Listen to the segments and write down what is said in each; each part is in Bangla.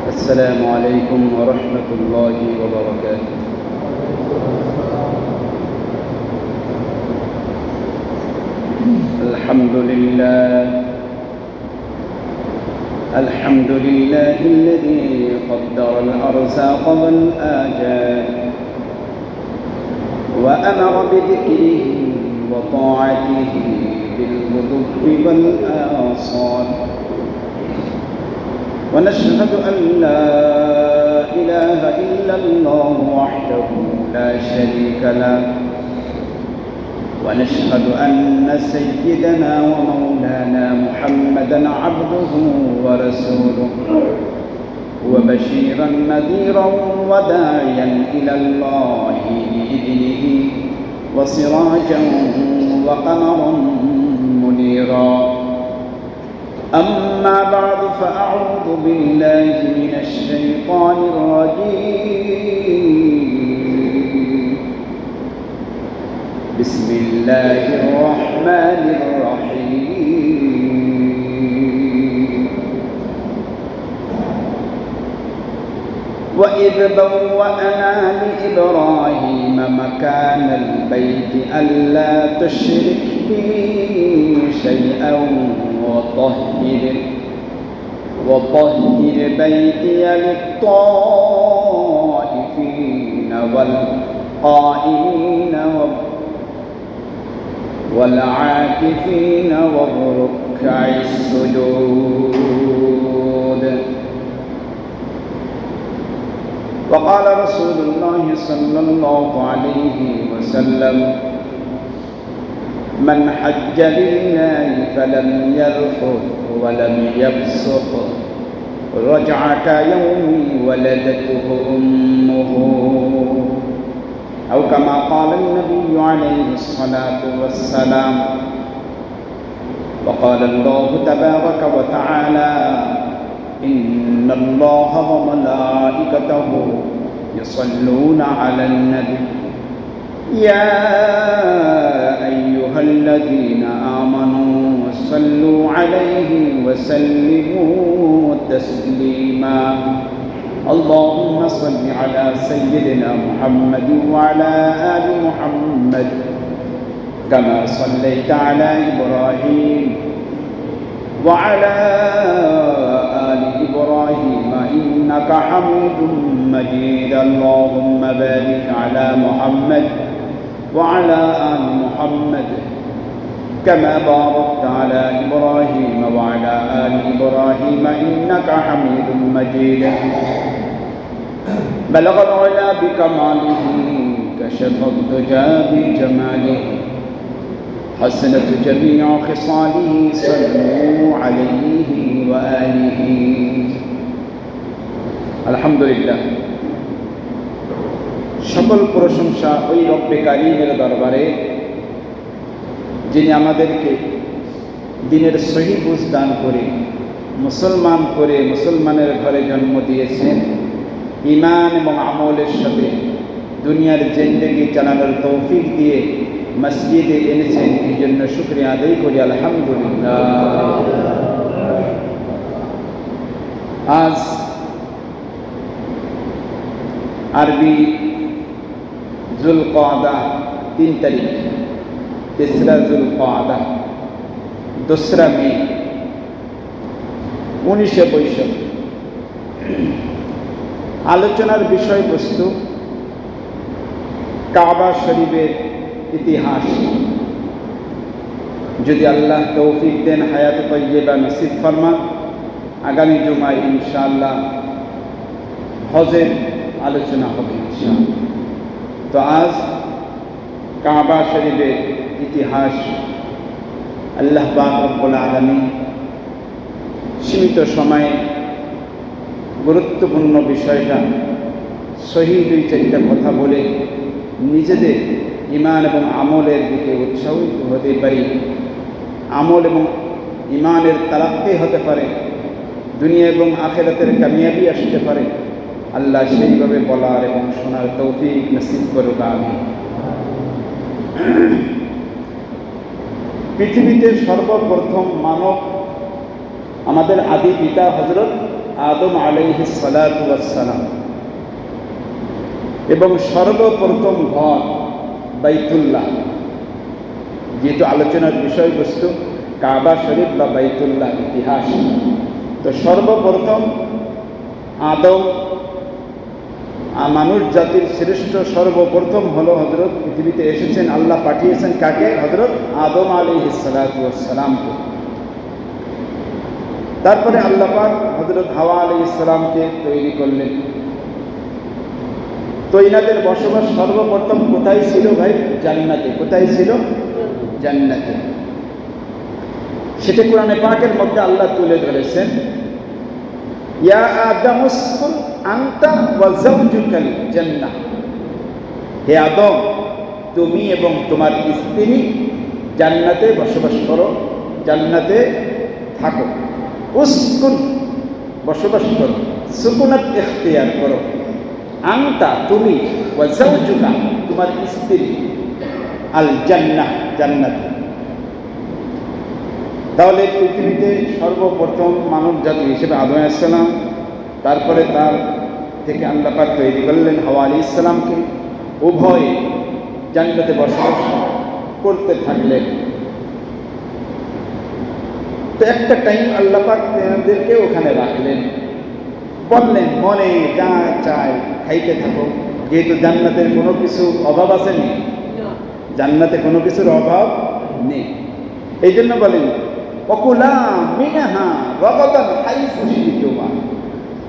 السلام عليكم ورحمة الله وبركاته. الحمد لله الذي قدر الأرزاق والآجال وأمر بذكره وطاعته بالغدو والآصال، ونشهد أن لا إله إلا الله وحده لا شريك له، ونشهد أن سيدنا ومولانا محمدًا عبده ورسوله، وبشيرًا نذيرًا وداعيًا إلى الله بإذنه، وسراجًا وقمرًا منيرًا. أما بعد، فأعوذ بالله من الشيطان الرجيم. بسم الله الرحمن الرحيم. وإذ بوأنا لإبراهيم مكان البيت ألا تشرك بي شيئا وطهر بيتي للطائفين والقائمين والعاكفين والركع السجود. وقال رسول الله صلى الله عليه وسلم: من حج لله فلم يرفث ولم يفسق رجع كيوم ولدته أمه، أو كما قال النبي عليه الصلاة والسلام. وقال الله تبارك وتعالى: إن الله وملائكته يصلون على النبي يا أيها الذين آمنوا صلوا عليه وسلموا تسليما. اللهم صل على سيدنا محمد وعلى آل محمد كما صليت على إبراهيم وعلى آل إبراهيم إنك حميد مجيد. اللهم بارك على محمد وعلى آل محمد كما باركت على إبراهيم وعلى آل إبراهيم إنك حميد مجيد. بلغ العلا بكماله، كشف الدجى بجماله، حسنت جميع خصاله، صلوا عليه وآله. আলহামদুলিল্লাহ, সকল প্রশংসা ওই রব্বে কারীমের দরবারে, যিনি আমাদেরকে দিনের সহি বুঝ দান করে মুসলমান করে মুসলমানের ঘরে জন্ম দিয়েছেন, ঈমান এবং আমলের সাথে দুনিয়ার জিন্দেগি চালানোর তৌফিক দিয়ে মসজিদে এনেছেন। এই জন্য শুকরিয়া আদায় করি আলহামদুলিল্লাহ। আজ আরবি জুলকাদা 3 তারিখ, তেসরা জুলকাদা, 2রা মে 1962। আলোচনার বিষয়বস্তু কাবা শরীফের ইতিহাস। যদি আল্লাহ তৌফিক দেন, হায়াত তাইয়্যিবা নসিব ফরমান, আগামী জুমায় ইনশাআল্লাহ হজের আলোচনা হবে ইনশাআল্লাহ। তো আজ কাবা শরীফের ইতিহাস। আল্লাহ পাক রব্বুল আলামিন সীমিত সময়ে গুরুত্বপূর্ণ বিষয়টা সহি 2-4টা কথা বলে নিজেদের ঈমান এবং আমলের দিকে উৎসাহিত হতে পারি। আমল এবং ঈমানের তারাক্কি হতে পারে, দুনিয়া এবং আখিরাতের কামিয়াবি আসতে পারে। আল্লাহ সেইভাবে বলার এবং শোনার তৌফিক নসিব করুক, আমিন। পৃথিবীতে সর্বপ্রথম মানব আমাদের আদি পিতা হযরত আদম আলাইহিস সালাতু ওয়াস সালাম, এবং সর্বপ্রথম ঘর বাইতুল্লাহ, যেহেতু আলোচনার বিষয়বস্তু কাবা শরীফ বা বাইতুল্লাহ ইতিহাস, তো সর্বপ্রথম আদম, মানুষ জাতির শ্রেষ্ঠ সর্বপ্রথম হলো হযরত পৃথিবীতে এসেছেন, আল্লাহ পাঠিয়েছেন কাকে? হযরত আদম আলাইহিস সালাতু ওয়াস সালামকে। তারপরে আল্লাহ পাক হযরত হাওয়া আলাইহিস সালামকে তৈরি করলেন। তো ইনাদের বসবাস সর্বপ্রথম কোথায় ছিল ভাই? জান্নাতে। কোথায় ছিল? জান্নাতে। সেটা কোরআনে পাকের মধ্যে আল্লাহ তুলে ধরেছেন, ইয়া আদম উসকুন আনতা ওয়া যাওজুকাল জান্নাহ, হে আদম, তুমি এবং তোমার স্ত্রী জান্নাতে বসবাস করো, জান্নাতে থাকো। উসকুন বসবাস করো, সুকুনাত ইখতিয়ার করো, আনতা তুমি, ওয়া যাওজুকা তোমার স্ত্রী, আল জান্নাহ জান্নাতে। তাহলে পৃথিবীতে সর্বপ্রথম মানব জাতি হিসেবে আদম আলাইহিস সালাম, তারপরে তার থেকে আল্লাহ পাক তৈরি করলেন হাওয়া আলাইহিস সালামকে, উভয়ে জান্নাতে বসবাস করতে থাকলেন। তো একটা টাইম আল্লাহ পাক তাদেরকে ওখানে রাখলেন, বললেন মনে যা চায় খাইতে থাকো, যেহেতু জান্নাতের কোনো কিছু অভাব আছে নেই, জান্নাতে কোনো কিছুর অভাব নেই। এই জন্য বলেন অকুলা মিনহা রগাদান হাইসু শিতুমা,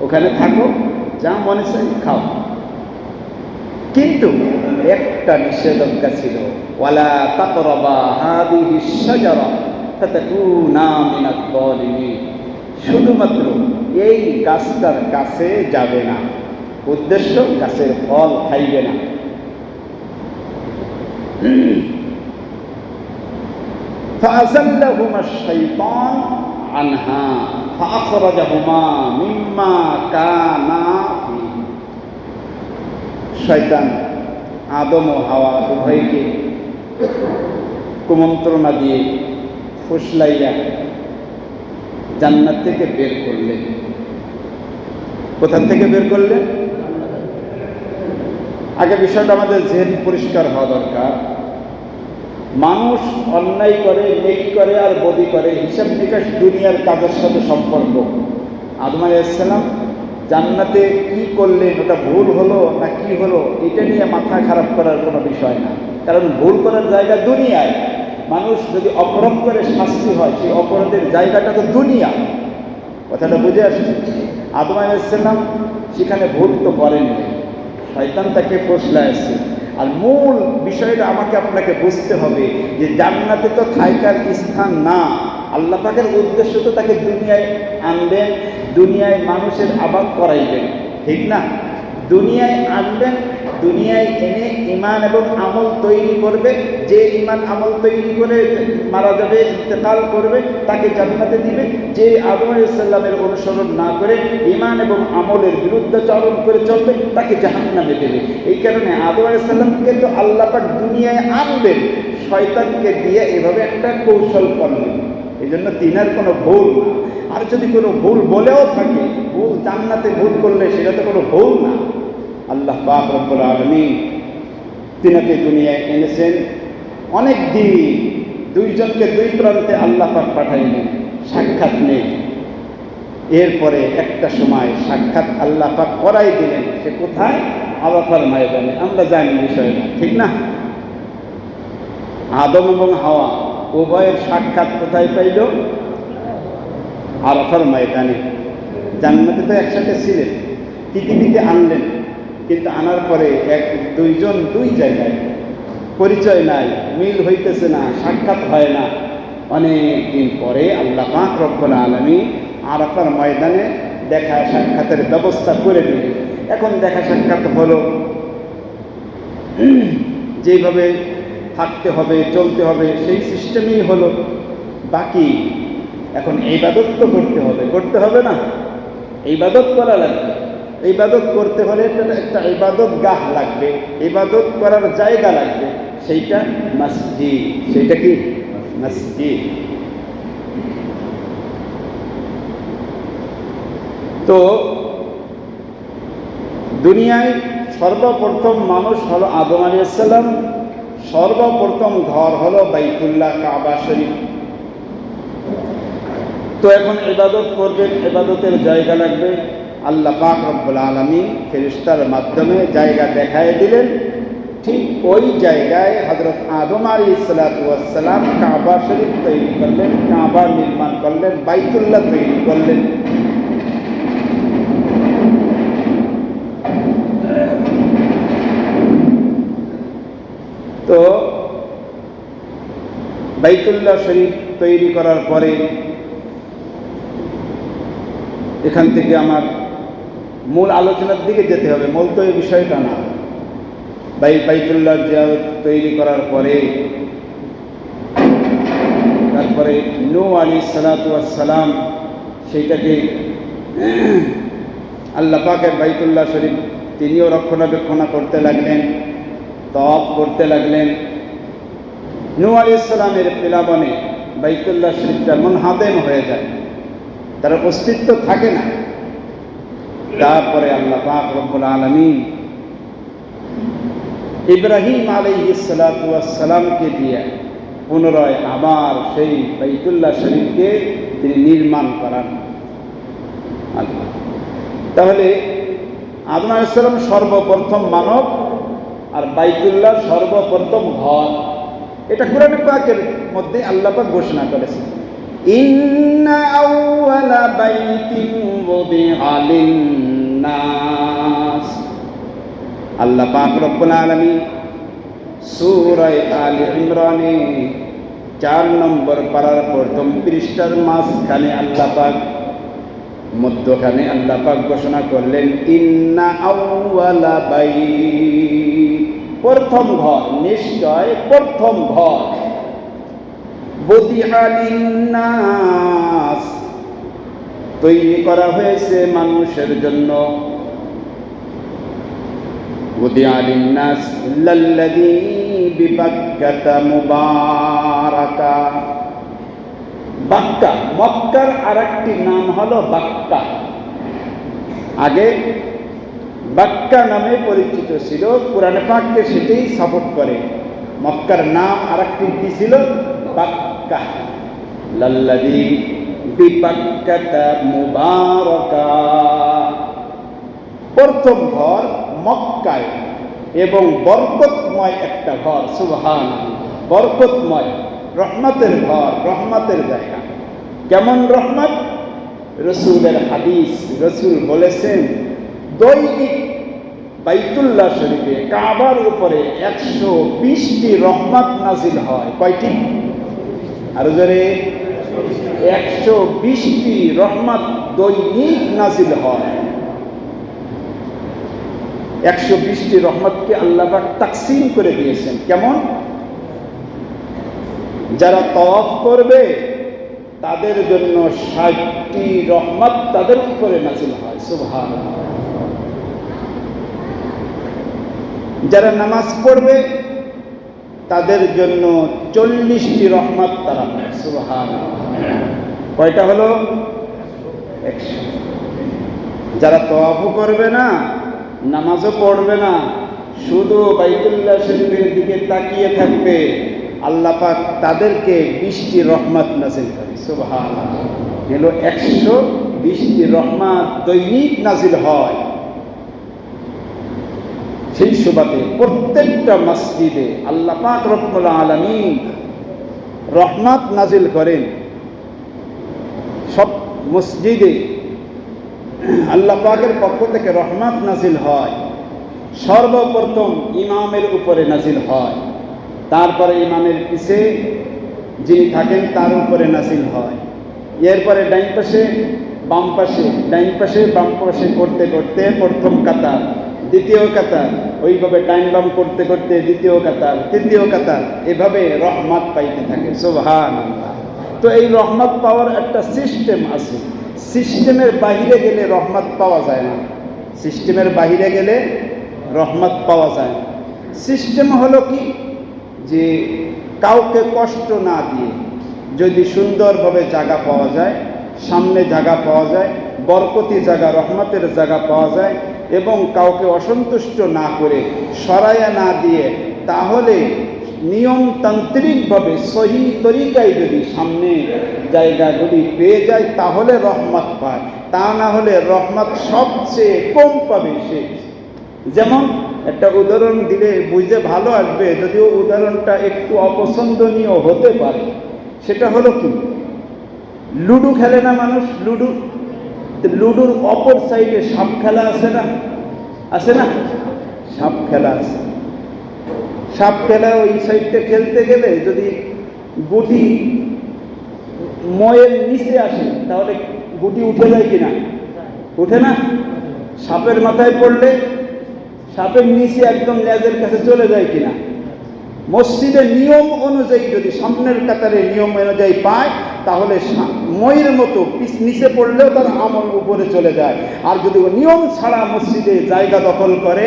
ওখানে থাকো, যা মনে চাই খাও। কিন্তু একটা নিষেধাজ্ঞা ছিল, ওয়ালা তাকরাবা হাদিহিস শাজারা ফাতাকুনা মিনাজ যালিমিন, শুধুমাত্র এই গাছটার কাছে যাবে না, উদ্দেশ্য গাছের ফল খাইবে না। فأزلهما الشيطان عنها فأخرجهما مما كانا فيه, শয়তান আদম ও হাওয়া উভয়কে কুমন্ত্রণা দিয়ে ফুসলাইয়া জান্নাত থেকে বের করলেন। কোথা থেকে বের করলেন? আগে বিষয়টা আমাদের জেহেন পরিষ্কার হওয়া দরকার। মানুষ অন্যায় করে, নেকি করে আর বদি করে, হিসাব নিকাশ দুনিয়ার কাজের সাথে সম্পর্ক। আদম আলাইহিস সালাম জান্নাতে কি করলেন, ওটা ভুল হলো না কি হলো, এটা নিয়ে মাথা খারাপ করার কোনো বিষয় না। কারণ ভুল করার জায়গা দুনিয়ায়। মানুষ যদি অপরাধ করে শাস্তি হয়, সেই অপরাধের জায়গাটা তো দুনিয়া। কথাটা বুঝে আসছে? আদম আলাইহিস সালাম সেখানে ভুল তো করেননি, শয়তান তাকে ফসলাইছে। আর মূল বিষয়টা আমাকে আপনাকে বুঝতে হবে যে জান্নাতে তো থাকার স্থান না, আল্লাহ পাকের উদ্দেশ্য তো তাকে দুনিয়ায় আনবেন, দুনিয়ায় মানুষের আবাদ করাইবেন, ঠিক না? দুনিয়ায় আনবেন, দুনিয়ায় এনে ঈমান এবং আমল তৈরি করবে, যে ঈমান আমল তৈরি করে মারা যাবে, ইন্তেকাল করবে, তাকে জান্নাতে দিবে। যে আদম আলাইহিস সালামের অনুসরণ না করে ঈমান এবং আমলের বিরুদ্ধাচরণ করে চলবে, তাকে জাহান্নামে দেবে। এই কারণে আদম আলাইহিস সালামকে তো আল্লাহ পাক দুনিয়ায় আনবেন, শয়তানকে দিয়ে এভাবে একটা কৌশল করলেন। এই জন্য তিনার কোনো ভুল না। আর যদি কোনো ভুল বলেও থাকে, ভুল জান্নাতে ভুল করলে সেটা তো কোনো ভুল না। আল্লাহ পাক রব্বুল আলামিন তিনাকে দুনিয়ায় এনেছেন অনেক দিন, দুইজনকে দুই প্রান্তে আল্লাহ পাক পাঠাইলেন, সাক্ষাৎ নেই। এরপরে একটা সময় সাক্ষাৎ আল্লাহ পাক করাই দিলেন। সে কোথায়? আরাফার ময়দানে। আমরা জানি বিষয়টা, ঠিক না? আদম এবং হাওয়া উভয়ের সাক্ষাৎ কোথায় পাইল? আরাফার ময়দানে। জান্নাতে তো একসাথে ছিলেন, পৃথিবীতে আনলেন, কিন্তু আনার পরে দুইজন দুই জায়গায়, পরিচয় নাই, মিল হইতেছে না, সাক্ষাৎ হয় না। অনেক দিন পরে আল্লাহ পাক রব্বুল আলামিন আরাফার ময়দানে দেখা সাক্ষাতের ব্যবস্থা করে দিলেন। এখন দেখা সাক্ষাৎ হলো, যেইভাবে থাকতে হবে, চলতে হবে, সেই সিস্টেমেই হলো। বাকি এখন ইবাদত তো করতে হবে না? ইবাদত করা লাগবে। ইবাদত করতে হলে একটা ইবাদত গাহ লাগবে, ইবাদত করার জায়গা লাগবে, সেইটা মসজিদ। সেইটা কি? মসজিদ। তো দুনিয়ায় সর্বপ্রথম মানুষ হলো আদম আলাইহিস সালাম, সর্বপ্রথম ঘর হলো বাইতুল্লাহ কাবা শরীফ। তো এখন ইবাদত করবেন, ইবাদতের জায়গা লাগবে। আল্লাহ পাক রব্বুল আলামিন ফেরেশতার মাধ্যমে জায়গা দেখায় দিলেন। ঠিক ওই জায়গায় হযরত আদম আলাইহিস সালাম কাবা শরীফ তৈরি করলেন, কাবা নির্মাণ করলেন, বাইতুল্লাহ তৈরি করলেন। তো বাইতুল্লাহ শরীফ তৈরি করার পরে এখান থেকে আমার মূল আলোচনার দিকে যেতে হবে। মূল তো এই বিষয়টা না। বাইতুল্লাহ জিয়ারত তৈরি করার পরে তারপরে নূহ আলাইহিস সালাম সেইটাকে আল্লাহ পাকের বাইতুল্লাহ শরীফ তিনিও রক্ষণাবেক্ষণ করতে লাগলেন, তওয়াফ করতে লাগলেন। নূহ আলাইহিস সালামের প্লাবনে বাইতুল্লাহ শরীফটা মুনহাদিম হয়ে যায়, তার অস্তিত্ব থাকে না। তারপরে আল্লাহ পাক রব্বুল আলামিন ইব্রাহিম আলাইহিস সালামকে দিয়ে পুনরায় আবার সেই বাইতুল্লাহ শরীফকে তিনি নির্মাণ করান। তাহলে আদম আলাইহিস সালাম সর্বপ্রথম মানব, আর বাইতুল্লাহ সর্বপ্রথম ঘর। এটা কোরআন পাকের মধ্যে আল্লাহ পাক ঘোষণা করেছেন, ইন্না আউওয়ালা বাইতিন ওয়ুদিআ লিন-নাস। আল্লাহ পাক রব্বুল আলামিন সূরা আলে ইমরানে 4 নম্বর পারার প্রথম পৃষ্ঠার মাঝখানে আল্লাহ পাক মধ্যখানে আল্লাহ পাক ঘোষণা করলেন, ইন্না আউওয়ালা বাইত, প্রথম ঘর, নিশ্চয় প্রথম ঘর, ওয়ুদিআ লিন-নাস, তৈরি করা হয়েছে মানুষের জন্য। ওয়ুদিআ লিন-নাস লাল্লাযী বিবাক্কাতা মুবারাকা। বাক্কা, মক্কার আরেকটি নাম হলো বাক্কা। আগে বাক্কা নামে পরিচিত ছিল, কুরআনে পাককে সেটাই সাপোর্ট করে। মক্কার নাম আরেকটি কি ছিল? বাক্কা। লাল্লাযী বিবাক্কাতা মুবারাকা, প্রথম ঘর মক্কায় এবং বরকতময় একটা ঘর। সুবহানাল্লাহ, বরকতময়, রহমতের ঘর, রহমতের জায়গা। কেমন রহমত? রসুলের হাদিস, রসুল বলেছেন দৈনিক বাইতুল্লাহ শরীফে কাবার উপরে 120টি রহমত নাজিল হয়। কয়টি? আরো জোরে, 120টি রহমত দৈনিক নাজিল হয়। 120টি রহমতকে আল্লাহ পাক তাকসিম করে দিয়েছেন। কেমন? যারা তওয়াফ করবে তাদের জন্য 60টি রহমত তাদের উপরে নাজিল হয়। সুবহানাল্লাহ। যারা নামাজ পড়বে তাদের জন্য 40টি রহমত তারা পায়। সুবহানাল্লাহ। কয়টা হলো? 100। যারা তওয়াফও করবে না, নামাজও পড়বে না, শুধু বাইতুল্লাহ শরীফের দিকে তাকিয়ে থাকবে, আল্লাহ পাক তাদেরকে 20টি রহমত নাজিল করে। সুবহানাল্লাহ। হলো 120টি রহমত দৈনিক নাজিল হয়। সেই সুবাদে প্রত্যেকটা মসজিদে আল্লাহ পাক রব্বুল আলামিন রহমত নাজিল করেন। সব মসজিদে আল্লাহ পাকের পক্ষ থেকে রহমত নাজিল হয়। সর্বপ্রথম ইমামের উপরে নাজিল হয়, তারপরে ইমামের পিছে যিনি থাকেন তার উপরে নাজিল হয়। এরপরে ডাইন পাশে বাম পাশে, ডাইন পাশে বাম পাশে করতে করতে প্রথম কাতার, দ্বিতীয় কাতার, ওইভাবে ডাইন বাম করতে করতে দ্বিতীয় কাতার, তৃতীয় কাতার, এভাবে রহমত পাইতে থাকে। সুবহানাল্লাহ। তো এই রহমত পাওয়ার একটা সিস্টেম আছে। সিস্টেমের বাহিরে গেলে রহমত পাওয়া যায় না। সিস্টেমের বাহিরে গেলে রহমত পাওয়া যায় না। সিস্টেম হলো কি, যে কাউকে কষ্ট না দিয়ে যদি সুন্দরভাবে জায়গা পাওয়া যায়, সামনে জায়গা পাওয়া যায়, বরকতি জায়গা, রহমতের জায়গা পাওয়া যায় এবং কাউকে অসন্তুষ্ট না করে সরাইয়া না দিয়ে, তাহলে নিয়মতান্ত্রিকভাবে সহি তরিকায় যদি সামনে জায়গাগুলি পেয়ে যায় তাহলে রহমত পায়, তা না হলে রহমত সবচেয়ে কম পাবে সে। যেমন একটা উদাহরণ দিলে বুঝতে ভালো আসবে, যদিও উদাহরণটা একটু অপছন্দনীয় হতে পারে। সেটা হলো কি, লুডো খেলে না মানুষ, লুডো, লুডোর অপর সাইডে সাপ খেলা আছে না, আছে না? সাপ খেলা আছে। সাপ খেলা ওই সাইডটা খেলতে গেলে যদি গুটি ময়ের নিচে আসে তাহলে গুটি উঠে যায় কিনা? উঠে না। সাপের মাথায় পড়লে সাপের নিচে একদম লেজের কাছে চলে যায় কিনা? মসজিদের নিয়ম অনুযায়ী যদি সামনের কাতারে নিয়ম অনুযায়ী পায় তাহলে ময়ের মতো নিচে পড়লেও তার আমল উপরে চলে যায়। আর যদি নিয়ম ছাড়া মসজিদে জায়গা দখল করে,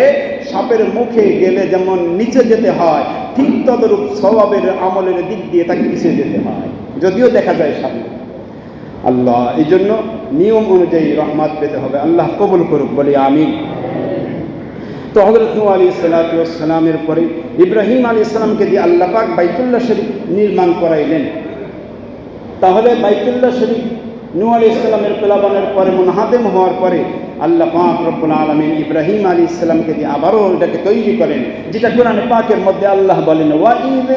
সাপের মুখে গেলে যেমন নিচে যেতে হয়, ঠিক তদরূপ সওয়াবের আমলের দিক দিয়ে তাকে পিছিয়ে যেতে হয়, যদিও দেখা যায় সামনে। আল্লাহ এই জন্য নিয়ম অনুযায়ী রহমত পেতে হবে। আল্লাহ কবুল করুক, বলি আমিন। তো হযরত নূহ আলাইহিস সালামের পরে ইব্রাহিম আলাইহিস সালামকে দিয়ে আল্লাহ পাক বাইতুল্লাহ শরীফ নির্মাণ করাইলেন। তাহলে বাইতুল্লাহ শরীফ নূহ আলাইহিস সালামের প্লাবনের পরে মুনহাদিম হওয়ার পরে আল্লাহ পাক রব্বুল আলামিন ইব্রাহিম আলাইহিস সালামকে দিয়ে আবারও এটাকে তৈরি করেন, যেটা কোরআনে পাকের মধ্যে আল্লাহ বলেন, ওয়াইদ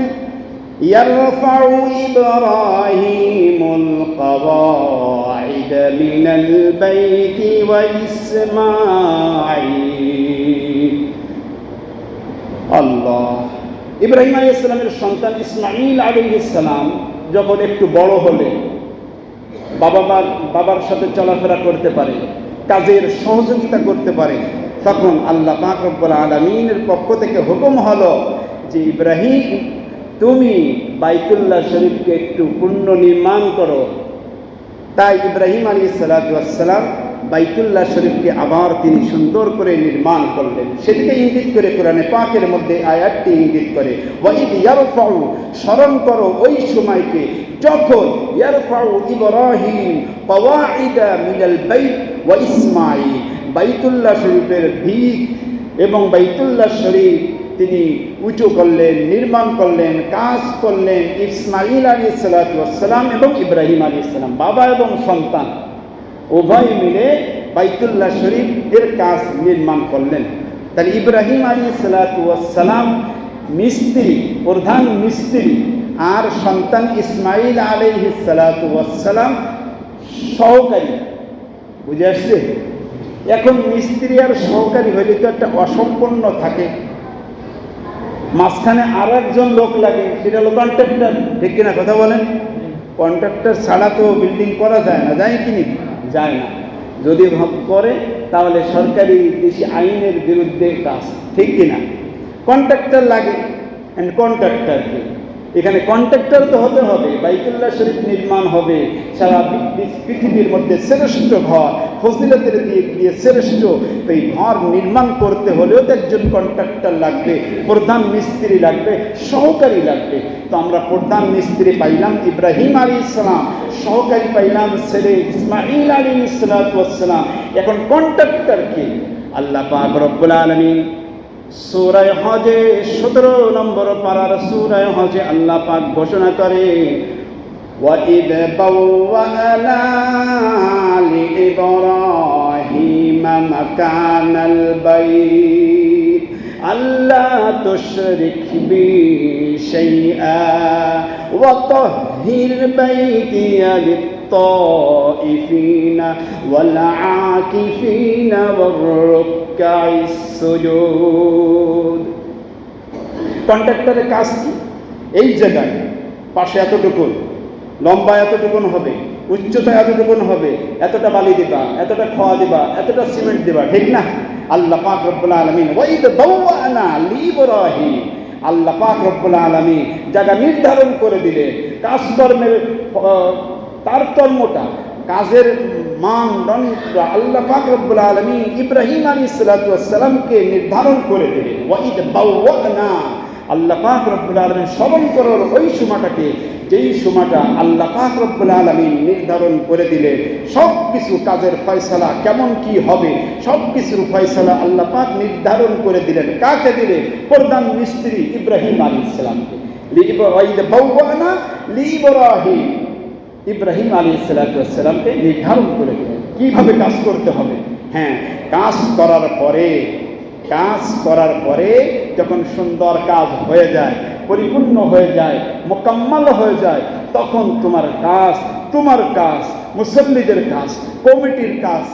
ইয়ারফাউ ইব্রাহিমুল কওয়াইদ মিনাল বাইতি ওয়া ইসমাঈল। আল্লাহ, ইব্রাহিম আলাইহিস সালামের সন্তান ইসমাঈল আলাইহিস সালাম যখন একটু বড় হলে, বাবার সাথে চলাফেরা করতে পারে, কাজের সহযোগিতা করতে পারে, তখন আল্লাহ পাক রব্বুল আলামিনের পক্ষ থেকে হুকুম হলো যে ইব্রাহিম, তুমি বাইতুল্লাহ শরীফকে একটু পুনর্নির্মাণ করো। তাই ইব্রাহিম আলাইহিস সালাম বাইতুল্লাহ শরীফকে আবার তিনি সুন্দর করে নির্মাণ করলেন। সেদিকে ইঙ্গিত করে কোরআনে পাকের মধ্যে আয়াতটি ইঙ্গিত করে, ওয়াইদ ইয়ারফাউ, স্মরণ করো ওই সময়কে যখন ইয়ারফাউ ইব্রাহিম কওয়াইদা মিনাল বাইত ওয়া ইসমাঈল, বাইতুল্লাহ শরীফের ভিত এবং বাইতুল্লাহ শরীফ তিনি উঁচু করলেন, নির্মাণ করলেন, কাজ করলেন ইসমাঈল আলাইহিস সালাম এবং ইব্রাহিম আলাইহিস সালাম, বাবা এবং সন্তান উভয় মিলে বাইতুল্লাহ শরীফ এর কাজ নির্মাণ করলেন। তাহলে ইব্রাহিম আলাইহিস সালাম মিস্ত্রি, প্রধান মিস্ত্রি, আর সন্তান ইসমাঈল আলাইহিস সালাম সহকারী। বুঝে আসছে? এখন মিস্ত্রি আর সহকারী হইলে তো একটা অসম্পূর্ণ থাকে, মাঝখানে আর একজন লোক লাগে, সেটা হলো কন্ট্রাক্টর। ঠিক কিনা কথা বলেন? কন্ট্রাক্টর ছাড়া তো বিল্ডিং করা যায় না, যায় কি? যায় না। যদি করে তাহলে সরকারি দেশি আইনের বিরুদ্ধে কাজ, ঠিক কিনা? কন্ট্রাক্টর লাগে। অ্যান্ড কন্ট্রাক্টরকে এখানে কন্ট্রাক্টর তো হতে হবে। বাইতুল্লাহ শরীফ নির্মাণ হবে সারা পৃথিবীর মধ্যে শ্রেষ্ঠ ঘর, ফজিলতের দিক দিয়ে শ্রেষ্ঠ। তো এই ঘর নির্মাণ করতে হলেও তো একজন কন্ট্রাক্টর লাগবে, প্রধান মিস্ত্রি লাগবে, সহকারী লাগবে। তো আমরা প্রধান মিস্ত্রি পাইলাম ইব্রাহিম আলাইহিস সালাম, সহকারী পাইলাম ছেলে ইসমাঈল আলাইহিস সালাম। এখন কন্ট্রাক্টর কি? আল্লাহ পাক রব্বুল আলামিন সূরা হজে 17 নম্বর পারার সূরা হজে আল্লাহ পাক ঘোষণা করে, ওয়াইদ বাওয়ানা লিইব্রাহিমা মাকানাল বাইত আল্লা তুশরিক বি শাইআ ওয়া তাহহির বাইতিয়া লিত-তাইফিনা ওয়াল আকিফিনা ওয়ার-রুকআইস সুজুদ। কন্ট্রাক্টরের কাজ কি? এই জায়গায় পাশে এতটুকুন, লম্বা এতটুকুন হবে, উচ্চতা এতটুকুন হবে, এতটা বালি দিবা, এতটা খোয়া দিবা, এতটা সিমেন্ট দিবা, ঠিক না? আল্লাহ পাক রব্বুল আলামিন ওয়াইদ বাওয়ানা লিইব্রাহিম, আল্লাহ পাক রব্বুল আলামিন জায়গা নির্ধারণ করে দিলেন। কাজকর্মের তারতম্যটা, কাজের মানদণ্ড আল্লাহ পাক রব্বুল আলামিন ইব্রাহিম আলাইহিস সালামকে নির্ধারণ করে দিলেন। ওয়াইদ বাওয়ানা, আল্লাহ পাক রব্বুল আলামিন স্মরণ করার ওই সময়টাকে, যেই সময়টা আল্লাহ পাক রব্বুল আলামিন নির্ধারণ করে দিলে সব কিছু কাজের ফয়সালা কেমন কি হবে, সব কিছুর ফয়সালা আল্লাহ পাক নির্ধারণ করে দিলেন। কাকে দিলেন? প্রধান মিস্ত্রি ইব্রাহিম আলাইহিস সালামকে। ইব্রাহিম আলাইহিস সালামকে নির্ধারণ করে দিলেন কিভাবে কাজ করতে হবে। হ্যাঁ, কাজ করার পরে যখন সুন্দর কাজ হয়ে যায়, পরিপূর্ণ হয়ে যায়, মোকাম্মল হয়ে যায়, তখন তোমার কাজ, মুসল্লিদের কাজ, কমিটির কাজ,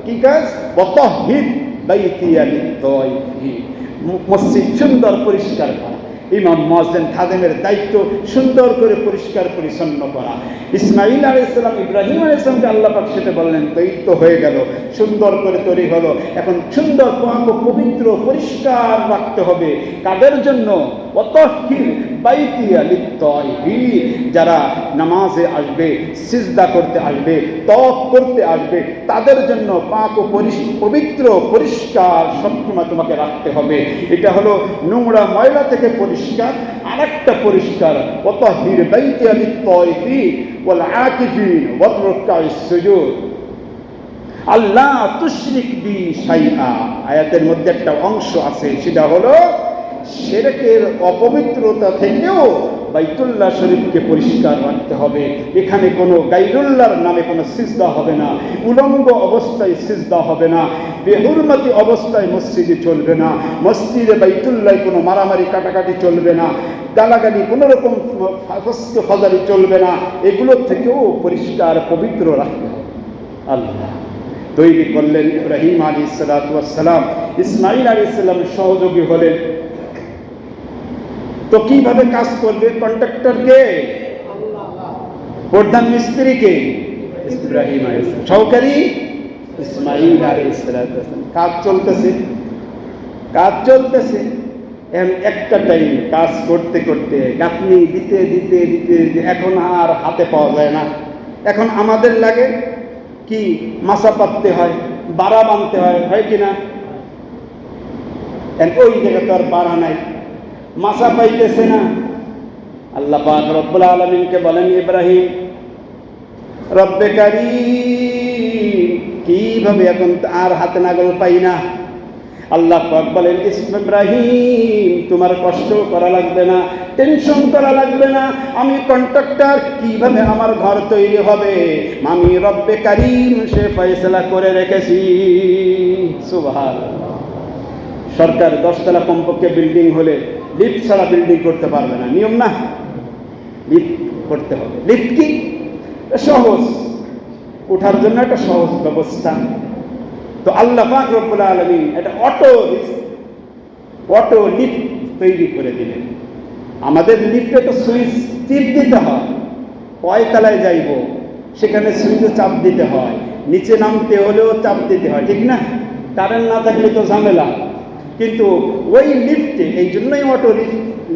কি কাজ? ওয়াতাহহির বাইতিয়া লিত-তাইফিন, মসজিদ সুন্দর পরিষ্কার করা, ইমাম মুয়াজ্জিন খাদেমের দায়িত্ব সুন্দর করে পরিষ্কার পরিচ্ছন্ন করা। ইসমাঈল আলাইহিস সালাম ইব্রাহিম আলাইহিস সালামকে আল্লাহ পাক সেটা বললেন, তৈরি তো হয়ে গেল, সুন্দর করে তৈরি হলো। এখন সুন্দর পবিত্র পরিষ্কার রাখতে হবে। কাদের জন্য? ওয়াতাহহির বাইতিয়া লিত-তাইফিন, যারা নামাজে আসবে, সিজদা করতে আসবে, তওয়াফ করতে আসবে, তাদের জন্য পাক ও পবিত্র পরিষ্কার সবসময় তোমাকে রাখতে হবে। এটা হলো নোংরা ময়লা থেকে পরিষ্কার। আরেকটা পরিষ্কার, ওয়াতাহহির বাইতিয়া লিত-তাইফিন ওয়াল আকিফিন ওয়ার রুকাইস সুজুদ আল্লা তুশরিক বি শাইআ। আয়াতের মধ্যে একটা অংশ আছে, সেটা হলো শিরকের অপবিত্রতা থেকেও বাইতুল্লাহ শরীফকে পরিষ্কার রাখতে হবে। এখানে কোনো গায়রুল্লাহর নামে কোনো সিজদা হবে না, উলঙ্গ অবস্থায় সিজদা হবে না, বেহুরমতি অবস্থায় মসজিদে চলবে না, মসজিদে বাইতুল্লাহ কোনো মারামারি কাটাকাটি চলবে না, গালাগালি কোনো রকম ফজরি চলবে না। এগুলোর থেকেও পরিষ্কার পবিত্র রাখতে হবে। আল্লাহ তৈরি করলেন ইব্রাহিম আলাইহিস সালাম, ইসমাঈল আলাইহিস সালামের সহযোগী হলেন। তো কিভাবে কাজ করবে? কন্ট্রাক্টরকে, প্রধান মিস্ত্রিকে ইব্রাহিম আলাইহিস সালাম, সহকারী ইসমাঈল আলাইহিস সালাম। কাজ চলতেছে। একটা টাইম কাজ করতে করতে গাঁথনি দিতে এখন আর হাতে পাওয়া যায় না। এখন আমাদের লাগে কি, মাছা পাততে হয়, বাড়া বানতে হয়, হয় কিনা? ওই জায়গা তো আর বাড়া নাই, মাছা পাইতেছে না। আল্লাহ পাক রব্বুল আলামিনকে বলেন, ইব্রাহিম রব্বে কারীম, কিভাবে এখন আর হাতে নাগাল পাই না। আল্লাহ পাক বলেন, ইব্রাহিম তোমার কষ্ট করা লাগবে না, টেনশন করা লাগবে না। আমি কন্ট্রাক্টর, কিভাবে আমার ঘর তৈরি হবে আমি রব্বে কারীম সে ফয়সালা করে রেখেছি। সুবহানাল্লাহ। সরকার 10 তলা কমপক্ষে বিল্ডিং হলে লিফট ছাড়া বিল্ডিং করতে পারবে না, নিয়ম না? লিফট করতে হবে। লিফট কি? সহজ, ওঠার জন্য একটা সহজ ব্যবস্থা। তো আল্লাহ পাক রব্বুল আলামিন এটা অটো লিফট তৈরি করে দিলেন। আমাদের লিফটে তো সুইচ টিপ দিতে হয়, কয় তলায় যাইব সেখানে সুইচে চাপ দিতে হয়, নিচে নামতে হলেও চাপ দিতে হয়, ঠিক না? কারেন্ট না থাকলে তো ঝামেলা। কিন্তু ওই লিফটে, এই জন্যই অটো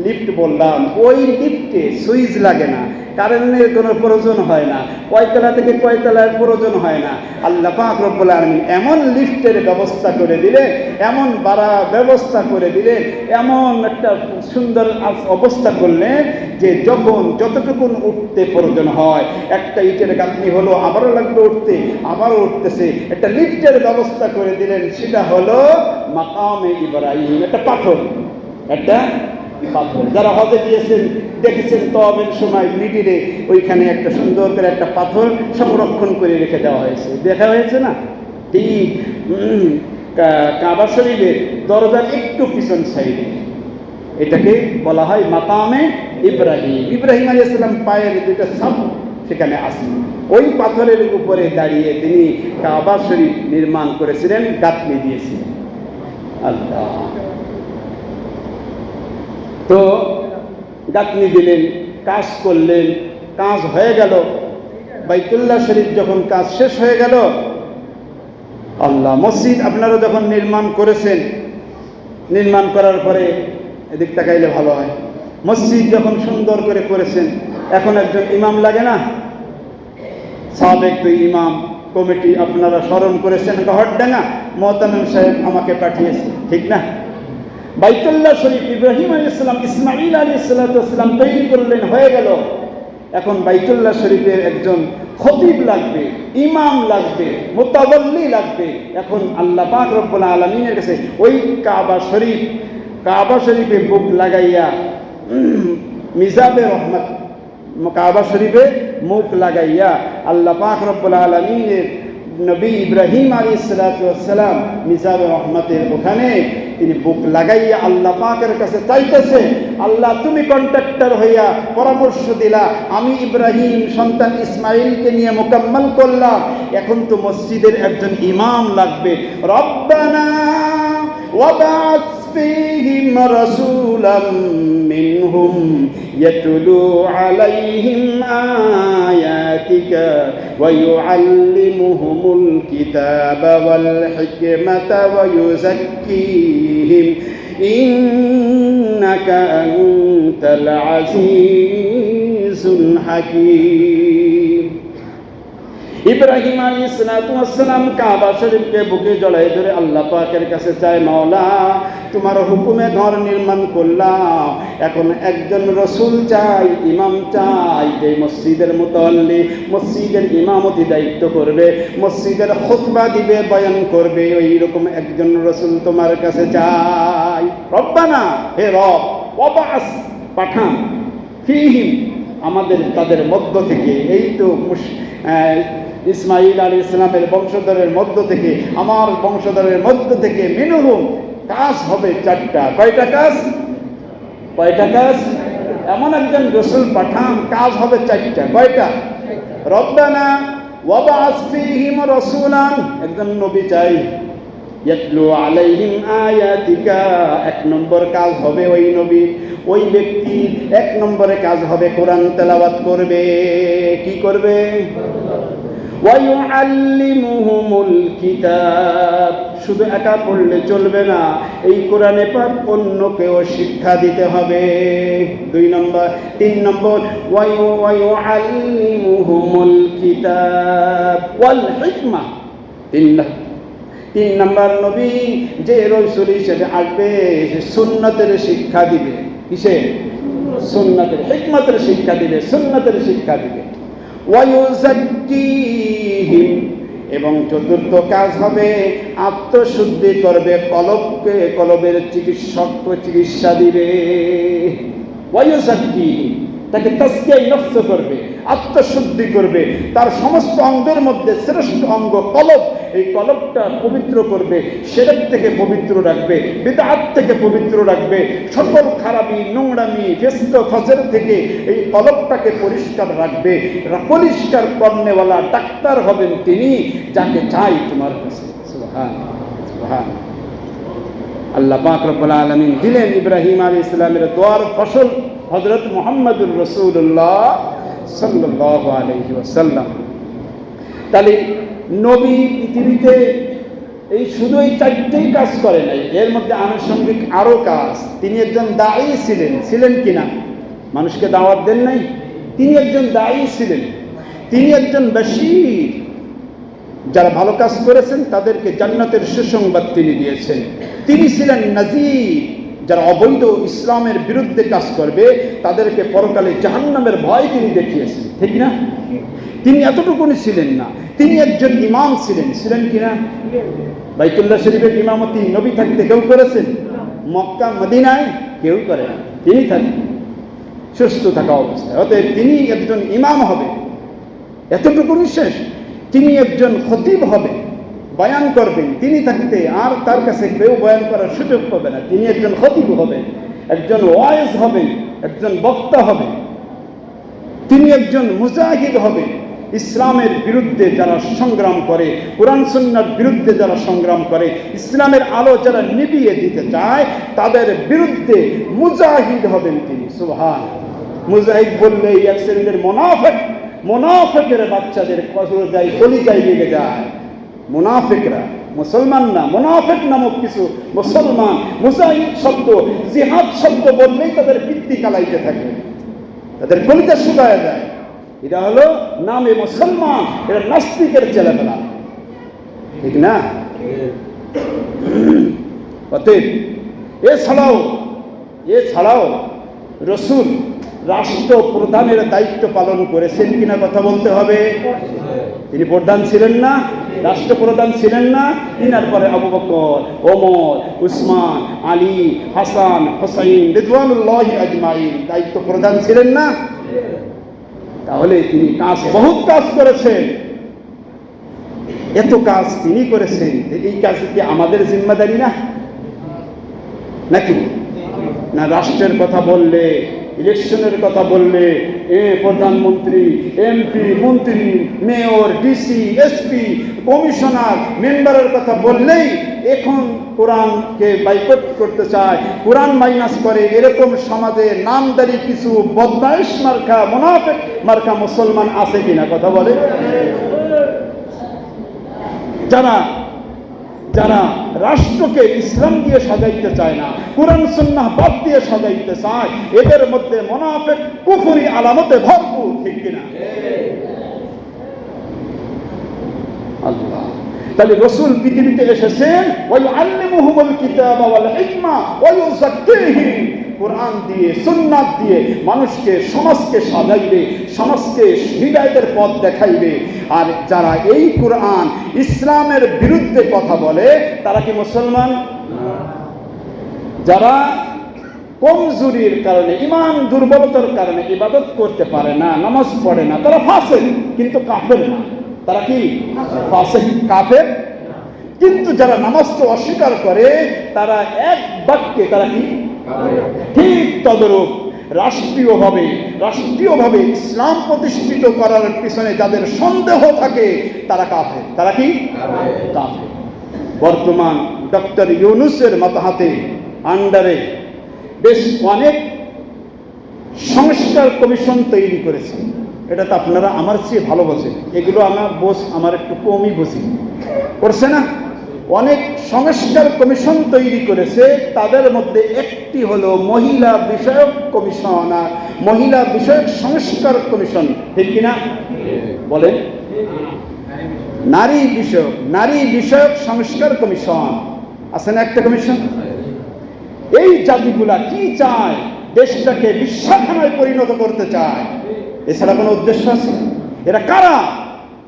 লিফট বললাম, ওই লিফটে সুইচ লাগে না, কারেন্টের কোনো প্রয়োজন হয় না, কয়তলা থেকে কয়তলার প্রয়োজন হয় না। আল্লাহ পাক রব্বুল আলামিন এমন লিফটের ব্যবস্থা করে দিলেন, এমন বাড়া ব্যবস্থা করে দিলেন, এমন একটা সুন্দর অবস্থা করলেন যে যখন যতটুকুন উঠতে প্রয়োজন হয়, একটা ইটের গাঁথনি হলো, আবারও লাগবে উঠতে, আবারও উঠতেছে, একটা লিফটের ব্যবস্থা করে দিলেন। সেটা হলো মাকামে ইব্রাহিম, একটা পাথর। যারা হজে গিয়েছেন দেখেছেন তওয়াফের সময় মিডিলে ওইখানে একটা সুন্দর করে একটা পাথর সংরক্ষণ করে রেখে দেওয়া হয়েছে, দেখা হয়েছে না? ঠিক কাবা শরীফের দরজার একটু পিছন সাইডে এটাকে বলা হয় মাকামে ইব্রাহিম। ইব্রাহিম আলাইহিস সালাম পায়ের দুটো ছাপ সেখানে আসেন। ওই পাথরের উপরে দাঁড়িয়ে তিনি কাবা শরীফ নির্মাণ করেছিলেন, গাঁথনি দিয়েছিলেন। আল্লাহ। তো গাঁথনি দিলেন, কাজ করলেন, কাজ হয়ে গেল। বাইতুল্লাহ শরীফ যখন কাজ শেষ হয়ে গেল, আল্লাহ মসজিদ আপনারা যখন নির্মাণ করেছেন, নির্মাণ করার পরে এদিক তাকাইলে ভালো হয়, মসজিদ যখন সুন্দর করে করেছেন, এখন একজন ইমাম লাগে না? সাবেক 2 ইমাম কমিটি আপনারা স্মরণ করেছেন, গহরডাঙ্গা মোহতামিম সাহেব আমাকে পাঠিয়েছে, ঠিক না? বাইতুল্লাহ শরীফ ইব্রাহিম আলাইহিস সালাম ইসমাঈল আলাইহিস সালাম তৈরি করলেন, হয়ে গেল। এখন বাইতুল্লাহ শরীফের একজন খতিব লাগবে, ইমাম লাগবে, মুতাওয়াল্লি লাগবে। এখন আল্লাহ পাক রব্বুল আলামিনের কাছে ওই কাবা শরীফে বুক লাগাইয়া মিজাবে রহমত, কাবা শরীফে মুখ লাগাইয়া আল্লাহ পাক রব্বুল আলামিনের নবী ইব্রাহিম আলাইহিস সালাম মিজাবে রহমতের ওখানে তিনি বুক লাগাইয়া আল্লাহ পাকের কাছে চাইতেছে, আল্লাহ তুমি কন্ট্রাক্টর হইয়া পরামর্শ দিলা, আমি ইব্রাহিম সন্তান ইসমাইলকে নিয়ে মোকাম্মল করলাম, এখন তো মসজিদের একজন ইমাম লাগবে। রব্বানা ওয়াবা'আস ফীহিম রাসূলাম মিনহুম ইয়াতলু আলাইহিম আয়াতিকা ওয়া ইউআল্লিমুহুমুল কিতাবা ওয়াল হিকমাতা ওয়া ইউযাক্কিহিম ইন্নাকা আনতাল আজিজুল হাকীম। ইব্রাহিম আলাইহিস সালাম কাবা শরীফকে বুকে জড়াই ধরে আল্লাহ পাকের কাছে চায়, মাওলা তোমার হুকুমে ঘর নির্মাণ করলাম, এখন একজন রসুল চাই, ইমাম চাই, যে মসজিদের মুতাওয়াল্লি, মসজিদের ইমামতি দায়িত্ব করবে, মসজিদের খুতবা দিবে, বয়ান করবে, ওই রকম একজন রসুল তোমার কাছে চাই। রব্বানা, হে রব, ওয়াবা'আস, পাঠান, ফীহিম, আমাদের তাদের মধ্য থেকে, এই তো ইসমাঈল আলাইহিস সালামের বংশধরের মধ্য থেকে, আমার বংশধরের মধ্য থেকে, মিনহুম, কাজ হবে চারটা। কয়টা কাজ? এমন একজন রাসূল পাঠান, কাজ হবে চারটা। কয়টা? রব্বানা ওয়াবা'আস ফীহিম রাসূলান, একজন নবী চাই, ইয়াতলু আলাইহিম আয়াতিকা, এক নম্বর কাজ হবে ওই নবী, ওই ব্যক্তির এক নম্বরে কাজ হবে কোরআন তেলাওয়াত করবে। কি করবে? ওয়া ইউআল্লিমুহুমুল কিতাব, শুধু একা পড়লে চলবে না, এই কোরআনে পাক অন্যকেও শিক্ষা দিতে হবে। 2 নম্বর। 3 নম্বর, ওয়া ইউআল্লিমুহুমুল কিতাব ওয়াল হিকমা, 3 নম্বর নবী যে রাসূল হিসেবে আসবে, সে সুন্নতের শিক্ষা দিবে। কিসের? সুন্নতের, হিকমতের শিক্ষা দিবে, সুন্নতের শিক্ষা দিবে। ওয়া ইউযাক্কিহিম, এবং 4র্থ কাজ হবে আত্মশুদ্ধি করবে, কলবের চিকিৎসা দিবে। ওয়া ইউযাক্কিহিম, তাকে তাজকিয়া নফস করবে, আত্মশুদ্ধি করবে, তার সমস্ত অঙ্গের মধ্যে শ্রেষ্ঠ অঙ্গ কলব, এই কলবটা পবিত্র করবে, শিরক থেকে পবিত্র রাখবে, বিদআত থেকে পবিত্র রাখবে, সকল খারাপি, নোংরামি, ফিসক, ফাজর থেকে এই কলবটাকে পরিষ্কার রাখবে। পরিষ্কার করনেওয়ালা ডাক্তার হবেন তিনি, যাকে চাই তোমার কাছে। সুবহানাল্লাহ, সুবহানাল্লাহ। আল্লাহ পাক রব্বুল আলামিন দিলেন ইব্রাহিম আলাইহিস সালামের দোয়ার ফসল হযরত মুহাম্মদুর রাসূলুল্লাহ সাল্লাল্লাহু আলাইহি ওয়াসাল্লাম। তাহলে নবী পৃথিবীতে এই শুধু এই 4টেই কাজ করে নাই, এর মধ্যে আনুষঙ্গিক আরো কাজ। তিনি একজন দাঈ ছিলেন কিনা? মানুষকে দাওয়াত দেন নাই? তিনি একজন দাঈ ছিলেন, তিনি একজন বাশীর, যারা ভালো কাজ করেছেন তাদেরকে জান্নাতের সুসংবাদ তিনি দিয়েছেন। তিনি ছিলেন নাযীর, যারা অবৈধ ইসলামের বিরুদ্ধে কাজ করবে তাদেরকে পরকালে জাহান্নামের ভয় তিনি দেখিয়েছেন। ঠিক না? তিনি এতটুকুনি ছিলেন না, তিনি একজন ইমাম ছিলেন কিনা? বাইতুল্লাহ শরীফের ইমামতি নবী থাকতে কেউ করেছেন? মক্কা মদিনায় কেউ করে না, তিনি থাকেন সুস্থ থাকা অবস্থায়। অতএব তিনি একজন ইমাম হবে, এতটুকুনি শেষ। তিনি একজন খতিব হবে, বয়ান করবেন তিনি থাকতে, আর তার কাছে কেউ বয়ান করার সুযোগ পাবে না। তিনি একজন খতিব হবেন, একজন ওয়াইজ হবেন, একজন বক্তা হবেন। তিনি একজন মুজাহিদ হবেন, ইসলামের বিরুদ্ধে যারা সংগ্রাম করে, কোরআন সুন্নাহর বিরুদ্ধে যারা সংগ্রাম করে, ইসলামের আলো যারা নিভিয়ে দিতে চায় তাদের বিরুদ্ধে মুজাহিদ হবেন তিনি। সুবহানাল্লাহ। মুজাহিদ বললে এক শ্রেণীর মুনাফিকের বাচ্চাদের কলিজায় লেগে যায়। মুনাফিকরা, মুসলমান না, মুনাফিক নামক কিছু মুসলমান মুজাহিদ শব্দ, জিহাদ শব্দ বললেই তাদের পিত্তি কালাইতে থাকে, তাদের কলিজা শুকায় যায়। এটা হলো নামে মুসলমান, এটা নাস্তিকের ছেলেবেলা। ঠিক না? অতএব এছাড়াও রসুল রাষ্ট্রপ্রধানের দায়িত্ব পালন করেছেন কিনা কথা বলতে হবে। তিনি প্রধান ছিলেন না, রাষ্ট্রপ্রধান ছিলেন না? তিনার পরে আবু বকর, ওমর, উসমান, আলী, হাসান, হুসাইন রিদওয়ানুল্লাহি আজমাইন দায়িত্ব প্রধান ছিলেন না? তাহলে তিনি বহুত কাজ করেছেন। এত কাজ তিনি করেছেন, এই কাজ কি আমাদের জিম্মাদারি না নাকি? না রাষ্ট্রের কথা বললে, ইলেকশনের কথা বললে প্রধানমন্ত্রী, এমপি, মন্ত্রী, মেয়র, ডিসি, এসপি, কমিশনার, মেম্বারের কথা বললেই এখন কোরআনকে বাইকট করতে চায়, কোরআন মাইনাস করে, এরকম সমাজে নামদারি কিছু বদমাইশ মার্কা, মুনাফিক মার্কা মুসলমান আছে কিনা কথা বলে? যারা রাষ্ট্রকে ইসলাম দিয়ে সাজাইতে চায় না, কোরআন সুন্নাহ বাদ দিয়ে সাজাইতে চায়, এদের মধ্যে মুনাফিক কুফরি আলামতে ভরপুর, ঠিক কিনা? আল্লাহ তাহলে রাসূল পৃথিবীতে এসেছেন ওয়া ইউআল্লিমুহুমুল কিতাবা ওয়াল হিকমা ওয়া ইউযাক্কিহিম, কোরআন দিয়ে, সুন্নাত দিয়ে মানুষকে, সমাজকে সাজাইবে, সমাজকে হিদায়াতের পথ দেখাইবে। আর যারা এই কোরআন ইসলামের বিরুদ্ধে কথা বলে তারা কি মুসলমান? যারা কমজোরির কারণে, ঈমান দুর্বলতার কারণে ইবাদত করতে পারে না, নামাজ পড়ে না, তারা ফাসিক, কিন্তু কাফের না। তারা কি ফাসিক, কাফের? কিন্তু যারা নামাজকে অস্বীকার করে তারা এক বাক্যে তারা কি? ঠিক তদরূপ রাষ্ট্রীয়ভাবে ইসলাম প্রতিষ্ঠিত করার পিছনে যাদের সন্দেহ থাকে তারা কাফের। তারা কি? কাফের। বর্তমান ডক্টর ইউনূসের মাতাহাতে আন্ডারে বেশ অনেক সংস্কার কমিশন তৈরি করেছে। এটা তো আপনারা আমার চেয়ে ভালো বোঝেন, এগুলো আমার একটু কমই বুঝি। করছে না? অনেক সংস্কার কমিশন তৈরি করেছে, তাদের মধ্যে একটি হলো মহিলা বিষয়ক কমিশন আর মহিলা বিষয়ক সংস্কার কমিশন, ঠিক কিনা বলেন? নারী বিষয়ক সংস্কার কমিশন আছে না একটা কমিশন? এই জাতিগুলা কি চায়? দেশটাকে বিশ্বাখানায় পরিণত করতে চায়, এছাড়া কোনো উদ্দেশ্য আছে? এরা কারা?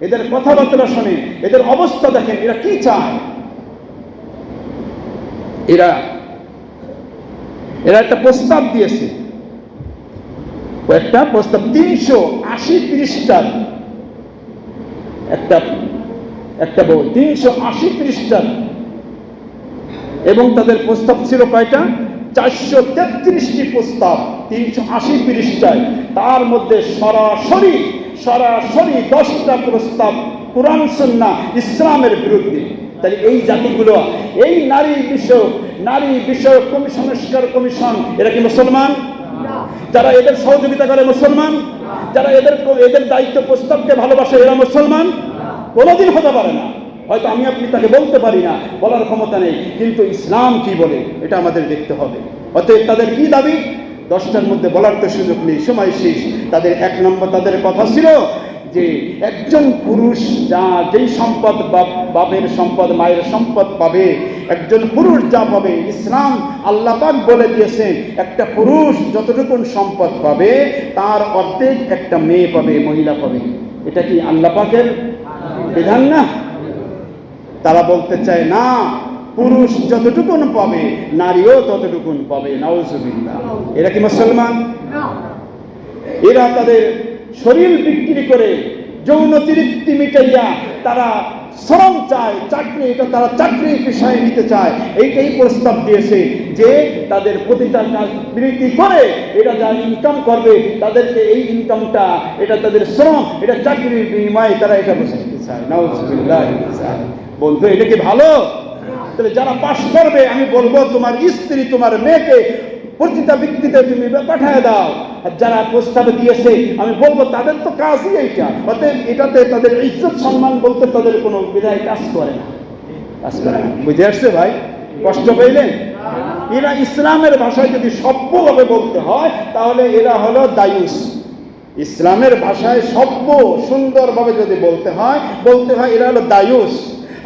এদের কথাবার্তা শোনেন, এদের অবস্থা দেখেন, এরা কি চায়? এরা একটা প্রস্তাব দিয়েছে, একটা প্রস্তাব 380 পৃষ্ঠার একটা বই, 380 পৃষ্ঠার, এবং তাদের প্রস্তাব ছিল কয়টা? 433টি প্রস্তাব 380 পৃষ্ঠায়। তার মধ্যে সরাসরি 10টা প্রস্তাব কোরআন সুন্নাহ ইসলামের বিরুদ্ধে। তাহলে এই জাতিগুলো, এই নারী বিষয়ক সংস্কার কমিশন, এরা কি মুসলমান? যারা এদের সহযোগিতা করে মুসলমান? যারা এদের দায়িত্ব প্রস্তাবকে ভালোবাসে এরা মুসলমান? কোনোদিন হতে পারে না। হয়তো আমি আপনি তাকে বলতে পারি না, বলার ক্ষমতা নেই, কিন্তু ইসলাম কি বলে এটা আমাদের দেখতে হবে। অতএব তাদের কি দাবি? 10টার মধ্যে বলার তো সুযোগ নেই, সময় শেষ। তাদের 1 নম্বর তাদের কথা ছিল যে একজন পুরুষ যেই সম্পদ, বাপের সম্পদ, মায়ের সম্পদ পাবে, একজন পুরুষ যা পাবে, ইসলাম আল্লাহ পাক বলে দিয়েছেন একটা পুরুষ যতটুকু সম্পদ পাবে তার অর্ধেক একটা মেয়ে পাবে, মহিলা পাবে। এটা কি আল্লাহ পাকের বিধান না? তারা বলতে চায় না, পুরুষ যতটুকু পাবে নারীও ততটুকু পাবে। নাউজুবিল্লাহ। এরা কি মুসলমান? এরা তাদের শরীর বিক্রি করে যৌন তৃপ্তি মিটাইয়া তারা শ্রম চায়, চাকরি, এটা তারা চাকরি পেশায় নিতে চায়। এইটাই প্রস্তাব দিয়েছে যে তাদের প্রতিটা কাজ বিরতি করে এটা যা ইনকাম করবে তাদেরকে এই ইনকামটা, এটা তাদের শ্রম, এটা চাকরির বিনিময়ে তারা এটা বোঝাতে চায়। নাউজুবিল্লাহ। বলতো এটা কি ভালো? তাহলে যারা পাশ করবে আমি বলবো তোমার স্ত্রী, তোমার মেয়েকে প্রতিটা ব্যক্তিতে তুমি পাঠায় দাও। আর যারা প্রস্তাব দিয়েছে আমি বলবো তাদের তো কাজই এইটা। অতএব এটাতে তাদের ইজ্জত সম্মান বলতে তাদের কোনো বিধায় কাজ করে না। বুঝে আসছে ভাই? কষ্ট পাইলেন? এরা ইসলামের ভাষায় যদি সভ্যভাবে বলতে হয় তাহলে এরা হলো দায়ুস। ইসলামের ভাষায় সভ্য সুন্দরভাবে যদি বলতে হয় এরা হলো দায়ুস।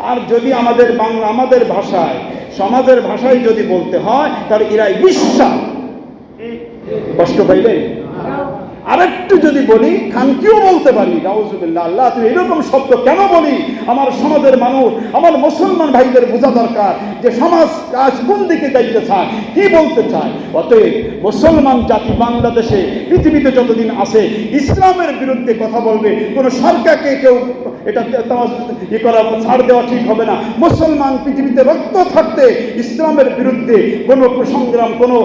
আর যদি আমাদের বাংলা আমাদের ভাষায় সমাজের ভাষায় যদি বলতে হয় তাহলে এরাই বিশ্বাস। কষ্ট পাইলেন? আরেকটু যদি বলি খানকিও বলতে পারি, নাউজুবিল্লাহ, আল্লাহ তুমি এরকম শব্দ কেন বলি? আমার সমাজের মানুষ, আমার মুসলমান ভাইদের বোঝা দরকার যে সমাজ আজ কোন দিকে যাইতে চায়, কি বলতে চায়। অতএব মুসলমান জাতি বাংলাদেশে পৃথিবীতে যতদিন আছে ইসলামের বিরুদ্ধে কথা বলবে, কোনো সরকারকে কেউ এটা করা ছাড় দেওয়া ঠিক হবে না। মুসলমান পৃথিবীতে রক্ত থাকতে ইসলামের বিরুদ্ধে কোনো সংগ্রাম, কোনো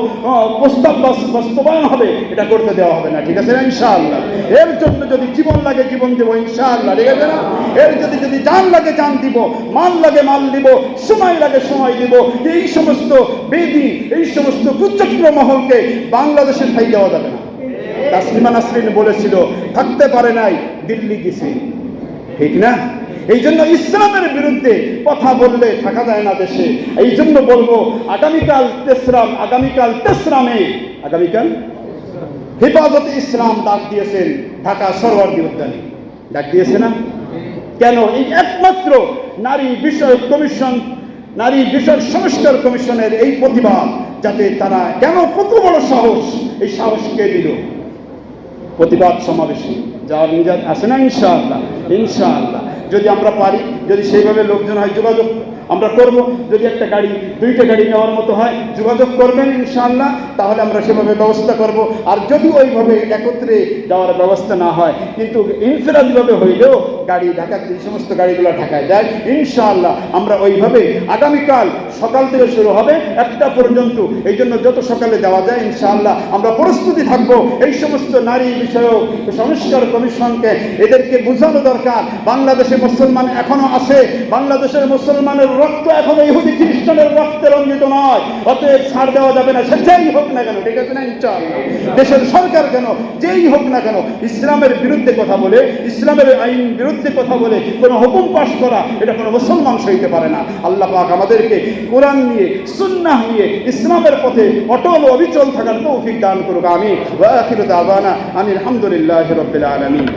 প্রস্তাব বাস্তবায়ন হবে এটা করতে দেওয়া হবে না, ঠিক আছে না? ইনশাআল্লাহ। এর জন্য যদি জীবন লাগে জীবন দেবো ইনশাআল্লাহ, ঠিক আছে না? এর যদি জান লাগে জান দিব, মাল লাগে মাল দিব, সময় লাগে সময় দিব। এই সমস্ত বেদি, এই সমস্ত কুচক্র মহলকে বাংলাদেশে ঠাই দেওয়া যাবে না। তাসলিমা নাসরিন বলেছিল থাকতে পারে নাই, দিল্লি গেছে, ঠিক না? এই জন্য ইসলামের বিরুদ্ধে কথা বললে থাকা যায় না দেশে। এই জন্য বলবো আগামীকাল হেফাজতে ইসলাম ডাক দিয়েছেন ঢাকা সরওয়ার্দী উদ্যানে, ডাক দিয়েছে না? কেন? এই একমাত্র নারী বিষয়ক কমিশন, নারী বিষয়ক সংস্কার কমিশনের এই প্রতিবাদ, যাতে তারা কেন, কত বড় সাহস, এই সাহসকে দিল প্রতিবাদ সমাবেশে যাওয়ার নিজাত আছে না? ইনশাআল্লাহ, ইনশাআল্লাহ যদি আমরা পারি, যদি সেইভাবে লোকজন হয় যোগাযোগ আমরা করব। যদি একটা গাড়ি, দুইটা গাড়ি নেওয়ার মতো হয় যোগাযোগ করবেন ইনশাআল্লাহ, তাহলে আমরা সেভাবে ব্যবস্থা করব। আর যদি ওইভাবে একত্রে যাওয়ার ব্যবস্থা না হয়, কিন্তু ইনফিরাদিভাবে হইলেও গাড়ি ঢাকা, এই সমস্ত গাড়িগুলো ঢাকায় যায় ইনশাআল্লাহ, আমরা ওইভাবে আগামীকাল সকাল থেকে শুরু হবে 1টা পর্যন্ত। এই জন্য যত সকালে যাওয়া যায় ইনশাআল্লাহ আমরা প্রস্তুতি থাকবো। এই সমস্ত নারী বিষয়ক সংস্কার কমিশনকে এদেরকে বোঝানো দরকার বাংলাদেশে মুসলমান এখনো আছে, বাংলাদেশের মুসলমানের রক্ত এখনো ইহুদি খ্রিস্টানের রক্তে রঞ্জিত নয়। অতএব ছাড় দেওয়া যাবে না, সে যেই হোক না কেন, ঠিক আছে না? ইনশাআল্লাহ দেশের সরকার কেন, যেই হোক না কেন, ইসলামের বিরুদ্ধে কথা বলে, ইসলামের আইন বিরুদ্ধে কথা বলে কোনো হুকুম পাশ করা, এটা কোনো মুসলমান সইতে পারে না। আল্লাহ পাক আমাদেরকে কোরআন নিয়ে, সুন্নাহ নিয়ে, ইসলামের পথে অটল অবিচল থাকার তৌফিক দান করুক। আমিন। ওয়া আখিরু দাওয়ানা আনিল হামদুলিল্লাহি রাব্বিল আলামিন।